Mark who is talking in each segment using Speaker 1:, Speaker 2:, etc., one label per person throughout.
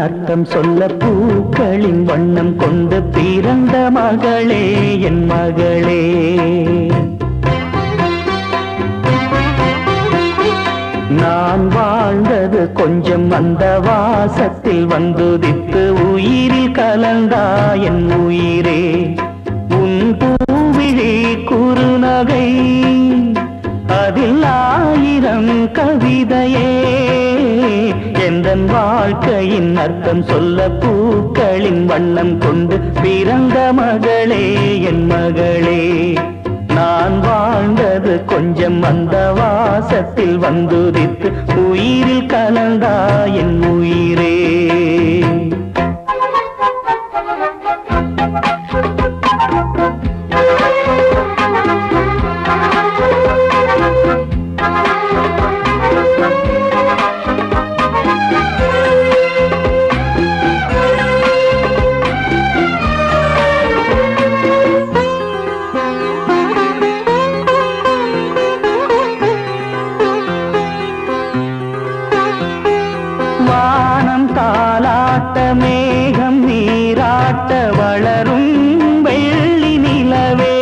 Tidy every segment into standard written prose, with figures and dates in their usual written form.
Speaker 1: அர்த்தம் சொல்ல பூக்களின் வண்ணம் கொண்டு பிறந்த மகளே என் மகளே. நான் வாழ்ந்தது கொஞ்சம் அந்த வாசத்தில் வந்துதித்து உயிரில் கலந்தா என் உயிரே. உன் பூவிழி குறுநகை அதில் ஆயிரம் கவிதையே. எந்தன் வாழ்க்கையின் அர்த்தம் சொல்ல பூக்களின் வண்ணம் கொண்டு பிறந்த மகளே என் மகளே. நான் வாழ்ந்தது கொஞ்சம் அந்த வாசத்தில் வந்துதித்து உயிரில் கலந்தா என் உயிரே. மேகம் நீராட்ட வளரும் வெள்ளி நிலவே.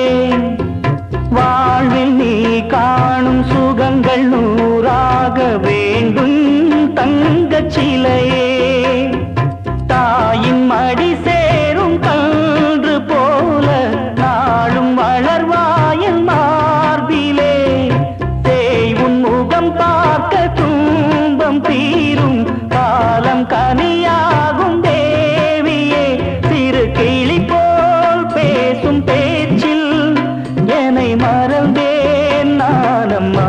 Speaker 1: வாழ்வில் நீ காணும் சுகங்கள் நூறாக வேண்டும் தங்கச் சிலையே. தாயின் மடி சேரும் கன்று போல நாளும் வளர்வாயன் மார்பிலே. தேய் உன் முகம் பார்க்க துன்பம் தீரும் காலம் கனியாகும் தேவியே. சிறு கிளி போல் பேசும் பேச்சில் என்னை மறந்தேன் நானம்மா.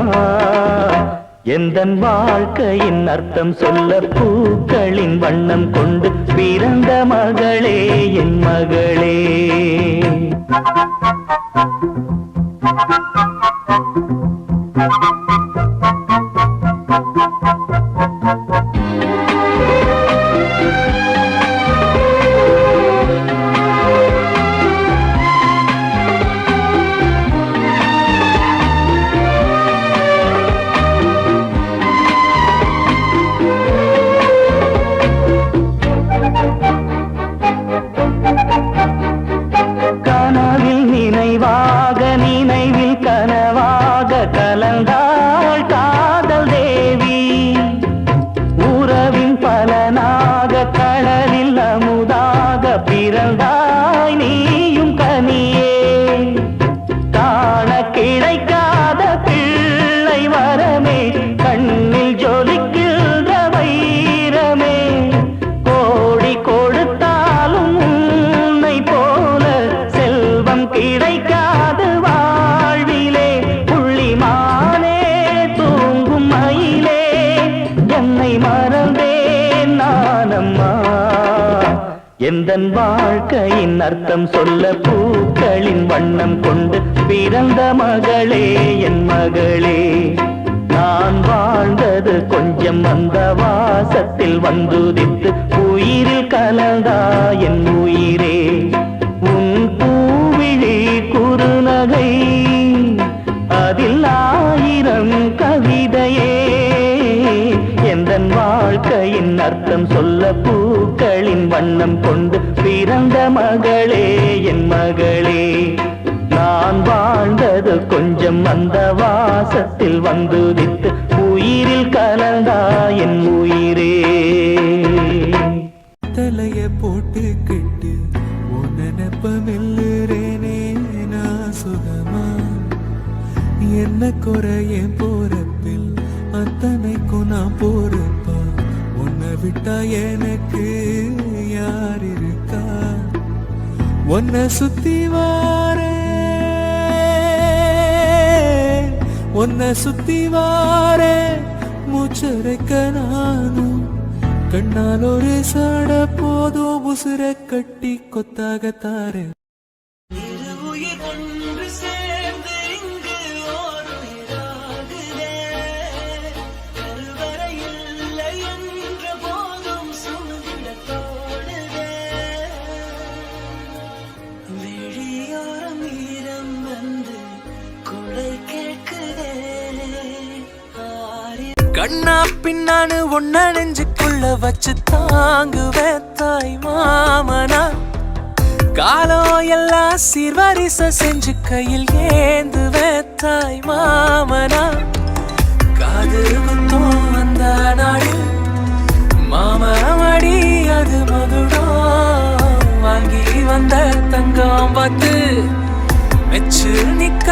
Speaker 1: எந்தன் வாழ்க்கையின் அர்த்தம் சொல்ல பூக்களின் வண்ணம் கொண்டு பிறந்த மகளே என் மகளே. நினைவில் கனவாக கலந்தாள் காதல் தேவி. உறவின் பலனாக கடலில் அமுதாக பிறந்தாய் நீயும் கனியே. காண கிடைக்காத பிள்ளை வரமே கண்ணில் ஜொலிக்கின்ற வைரமே. கோடி கொடுத்தாலும் உன்னை போல செல்வம் கிடைக்காது வாழ்விலே. புள்ளிமானே தூங்கும் மயிலே என்னை மறந்தேன் நானம்மா. எந்தன் வாழ்க்கையின் அர்த்தம் சொல்ல பூக்களின் வண்ணம் கொண்டு பிறந்த மகளே என் மகளே. நான் வாழ்ந்தது கொஞ்சம் அந்த வாசத்தில் வந்துதித்து உயிரில் கலந்தா என் உயிரே. உன் பூவிழி குறுநகை அதில் ஆயிரம் கவிதையே. எந்தன் வாழ்க்கையின் அர்த்தம் சொல்ல பூக்களின் வண்ணம் கொண்டு பிறந்த மகளே என் மகளே. நான் வாழ்ந்தது கொஞ்சம் அந்த வாசத்தில் வந்துதித்து உயிரில் கலந்தா என் உயிரே.
Speaker 2: தலைய போட்டுக்கிட்டு உன்னப்பமில்லுறேனே நான் சுகமா. என்ன குறைய போறப்பில் அத்தனைக்கும் நான் போறப்பா. உன்னை விட்டா எனக்கு யார் இருக்கா. உன்னை சுத்தி வாரே உன்னை சுத்தி வாரே மூச்சரைக்க நானும். கண்ணால் ஒரு சட போதும் உசுர கட்டி கொத்தாக தாரே.
Speaker 3: கண்ணா பின்னானு ஒன்ன நெஞ்சுக்குள்ள
Speaker 2: தோள்ள வச்சு தாங்குவேன் தாய் மாமனா. காலம் எல்லாம் சீர்வரிசை செஞ்சு கையில் ஏந்துவேன் தாய் மாமனா. காது குத்தம் வந்த நாளில் மாமடி அது மகுடம் வாங்கி வந்த தங்கம் பார்த்து மெச்சு நிக்க